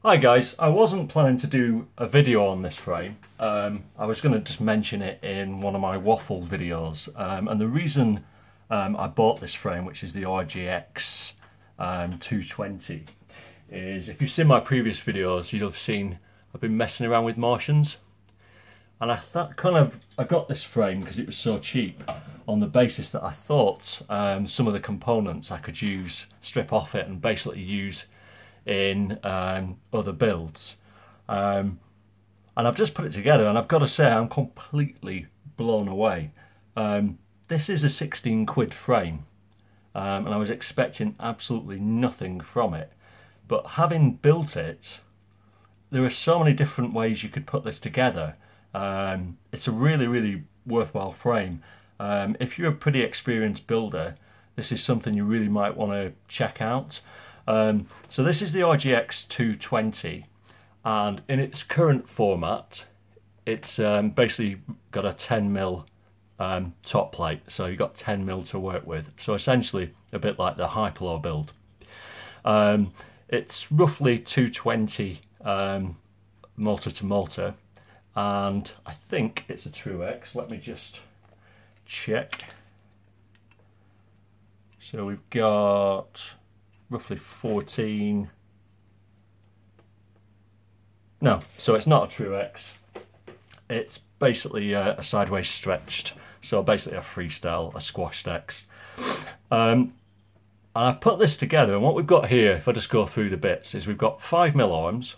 Hi guys, I wasn't planning to do a video on this frame. I was going to just mention it in one of my waffle videos. And the reason I bought this frame, which is the RGX 220, is if you've seen my previous videos, you'll have seen I've been messing around with Martians. And I got this frame because it was so cheap on the basis that I thought some of the components I could strip off it and basically use in other builds. And I've just put it together and I've got to say I'm completely blown away. This is a 16 quid frame and I was expecting absolutely nothing from it. But having built it, there are so many different ways you could put this together. It's a really worthwhile frame. If you're a pretty experienced builder, this is something you really might want to check out. So this is the RGX 220, and in its current format, it's basically got a 10mm top plate, so you've got 10mm to work with. So essentially a bit like the Hyperlore build. It's roughly 220 motor to motor, and I think it's a TrueX. Let me just check. So we've got roughly 14. No, so it's not a TrueX. It's basically a sideways stretched, so basically a freestyle, a squash text. And I've put this together, and what we've got here, if I just go through the bits, is we've got 5mm arms,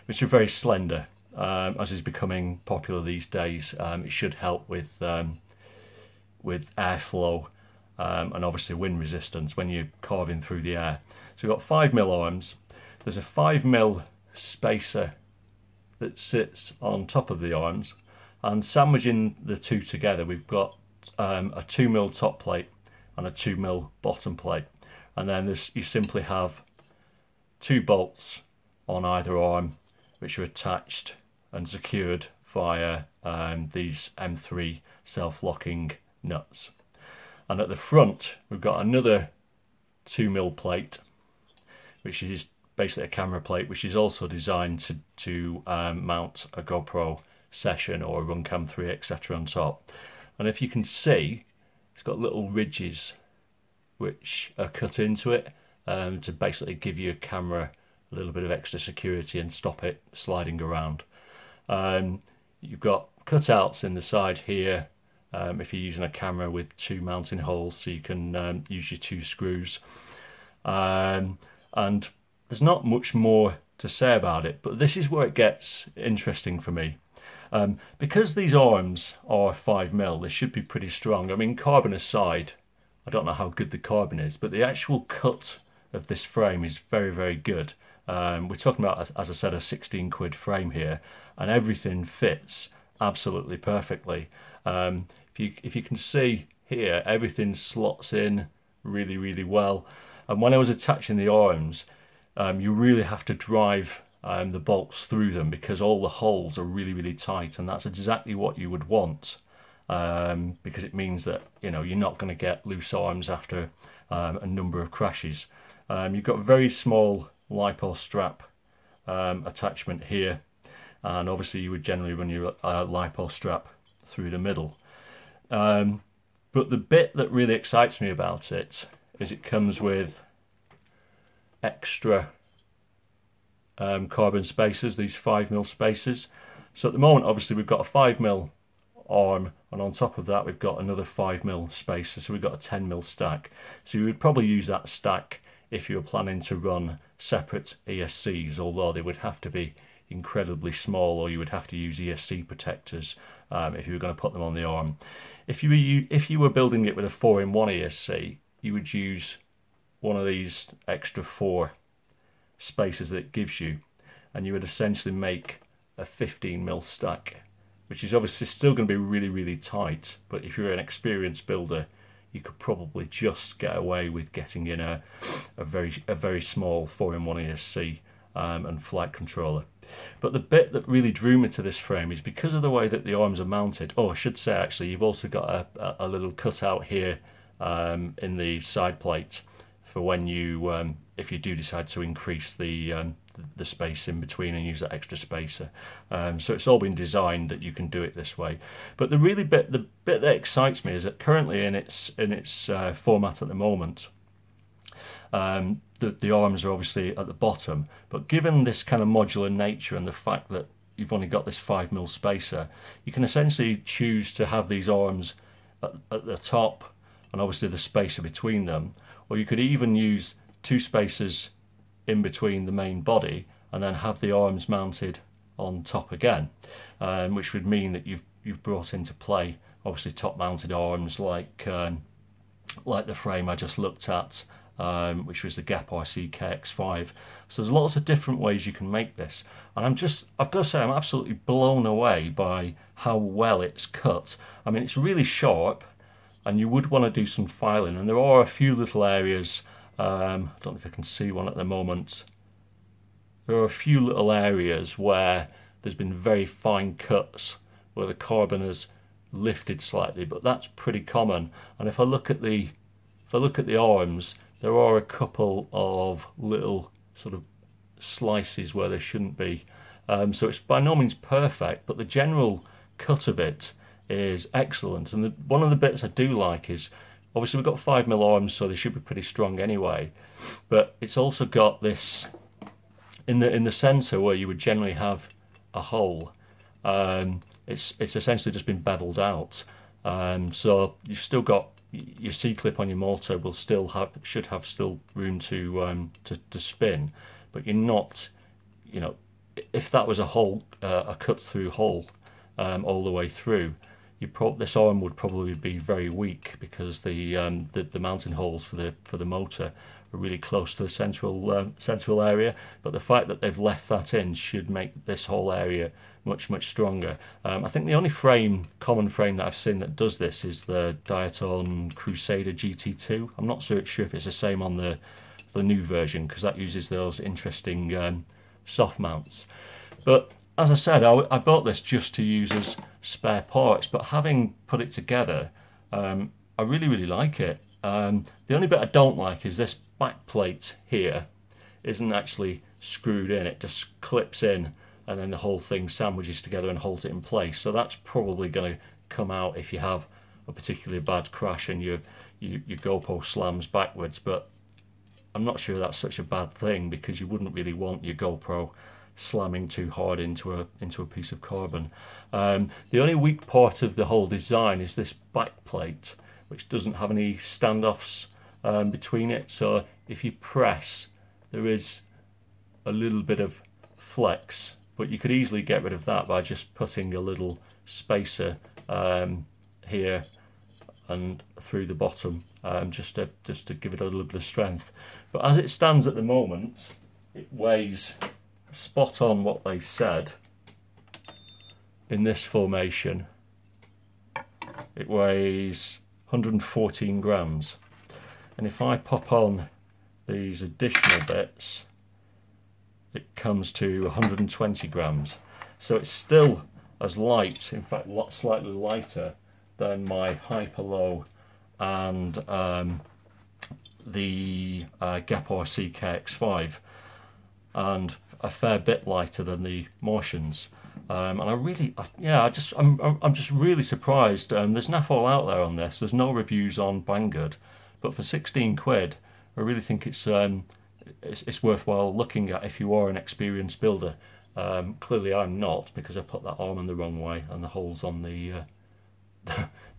which are very slender, as is becoming popular these days. It should help with airflow and obviously wind resistance when you're carving through the air. So we've got 5mm arms. There's a 5mm spacer that sits on top of the arms, and sandwiching the two together we've got a 2mm top plate and a 2mm bottom plate, and then you simply have two bolts on either arm which are attached and secured via these M3 self-locking nuts. And at the front we've got another 2mm plate, which is basically a camera plate, which is also designed to mount a GoPro Session or a Runcam 3 etc on top. And if you can see, it's got little ridges which are cut into it to basically give your camera a little bit of extra security and stop it sliding around. You've got cutouts in the side here if you're using a camera with two mounting holes, so you can use your two screws. And there's not much more to say about it, but this is where it gets interesting for me. Because these arms are 5mm, they should be pretty strong. I mean, carbon aside, I don't know how good the carbon is, but the actual cut of this frame is very good. We're talking about, as I said, a 16 quid frame here, and everything fits absolutely perfectly. If you can see here, everything slots in really well. And when I was attaching the arms, you really have to drive the bolts through them because all the holes are really tight, and that's exactly what you would want, because it means that you're not going to get loose arms after a number of crashes. You've got a very small LiPo strap attachment here, and obviously you would generally run your LiPo strap through the middle. But the bit that really excites me about it is it comes with extra carbon spacers, these 5mm spacers. So at the moment, obviously, we've got a 5mm arm, and on top of that we've got another 5mm spacer, so we've got a 10mm stack. So you would probably use that stack if you were planning to run separate ESCs, although they would have to be incredibly small, or you would have to use ESC protectors if you were going to put them on the arm. If you were building it with a 4-in-1 ESC, you would use one of these extra 4 spacers that it gives you, and you would essentially make a 15mm stack, which is obviously still going to be really tight, but if you're an experienced builder, you could probably just get away with getting in a very small 4-in-1 ESC and flight controller. But the bit that really drew me to this frame is because of the way that the arms are mounted. Oh, I should say actually, you've also got a little cutout here in the side plate for when you if you do decide to increase the space in between and use that extra spacer. So it's all been designed that you can do it this way. But the bit that excites me is that currently in its format at the moment, the arms are obviously at the bottom, but given this kind of modular nature and the fact that you've only got this 5mm spacer, you can essentially choose to have these arms at the top and obviously the spacer between them, or you could even use 2 spacers in between the main body and then have the arms mounted on top again, which would mean that you've brought into play obviously top mounted arms like the frame I just looked at, which was the Gap RC KX5. So there's lots of different ways you can make this, and I've got to say I'm absolutely blown away by how well it's cut. I mean, it's really sharp, and you would want to do some filing, and there are a few little areas, I don't know if I can see one at the moment, there are a few little areas where there's been very fine cuts where the carbon has lifted slightly, but that's pretty common. And if I look at the arms, there are a couple of little sort of slices where there shouldn't be. So it's by no means perfect, but the general cut of it is excellent. And one of the bits I do like is, obviously we've got 5mm arms, so they should be pretty strong anyway, but it's also got this in the centre where you would generally have a hole. It's essentially just been beveled out, so you've still got your C-clip on your motor should have room to spin, but you're not, you know, if that was a hole, a cut through hole all the way through, this arm would probably be very weak, because the mounting holes for the motor are really close to the central area. But the fact that they've left that in should make this whole area much stronger. I think the only common frame that I've seen that does this is the Diaton Crusader GT2. I'm not sure if it's the same on the new version, because that uses those interesting soft mounts. But as I said, I bought this just to use as spare parts, but having put it together, I really like it. The only bit I don't like is this back plate here isn't actually screwed in, it just clips in, and then the whole thing sandwiches together and holds it in place. So that's probably going to come out if you have a particularly bad crash and your GoPro slams backwards, but I'm not sure that's such a bad thing, because you wouldn't really want your GoPro slamming too hard into a piece of carbon. The only weak part of the whole design is this back plate, which doesn't have any standoffs between it. So if you press, there is a little bit of flex, but you could easily get rid of that by just putting a little spacer here and through the bottom, just to give it a little bit of strength. But as it stands at the moment, it weighs spot on what they said in this formation. It weighs 114 grams, and if I pop on these additional bits, it comes to 120 grams. So it's still as light, in fact slightly lighter than my Hyperlow and the Gap RC KX5, and a fair bit lighter than the Martians. And I'm just really surprised. There's naff all out there on this. There's no reviews on Banggood, but for 16 quid, I really think it's worthwhile looking at if you are an experienced builder. Clearly I'm not, because I put that arm in the wrong way and the holes on the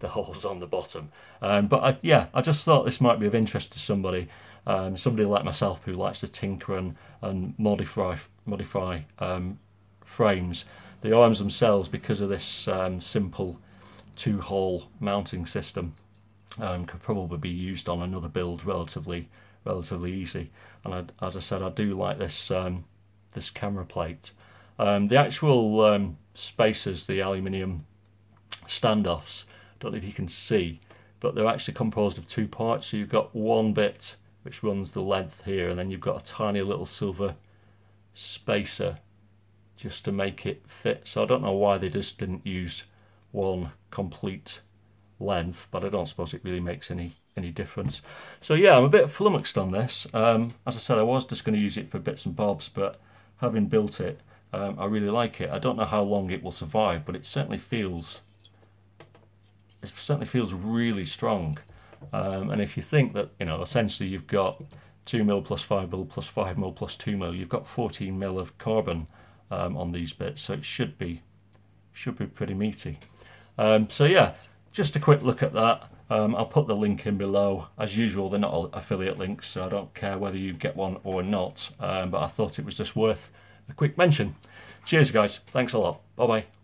holes on the bottom. But I just thought this might be of interest to somebody like myself who likes to tinker and modify frames. The arms themselves, because of this simple 2-hole mounting system, could probably be used on another build relatively easy. And as I said, I do like this this camera plate. The actual spacers, the aluminium standoffs, don't know if you can see, but they're actually composed of 2 parts. So you've got one bit which runs the length here, and then you've got a tiny little silver spacer just to make it fit. So I don't know why they just didn't use one complete length, but I don't suppose it really makes any any difference. So yeah, I'm a bit flummoxed on this. As I said, I was just going to use it for bits and bobs, but having built it, I really like it. I don't know how long it will survive, but it certainly feels really strong. And if you think that, you know, essentially you've got 2mm plus 5mm plus 5mm plus 2mm, you've got 14mm of carbon on these bits, so it should be pretty meaty. So yeah, just a quick look at that. I'll put the link in below. As usual, they're not affiliate links, so I don't care whether you get one or not, but I thought it was just worth a quick mention. Cheers guys, thanks a lot, bye bye.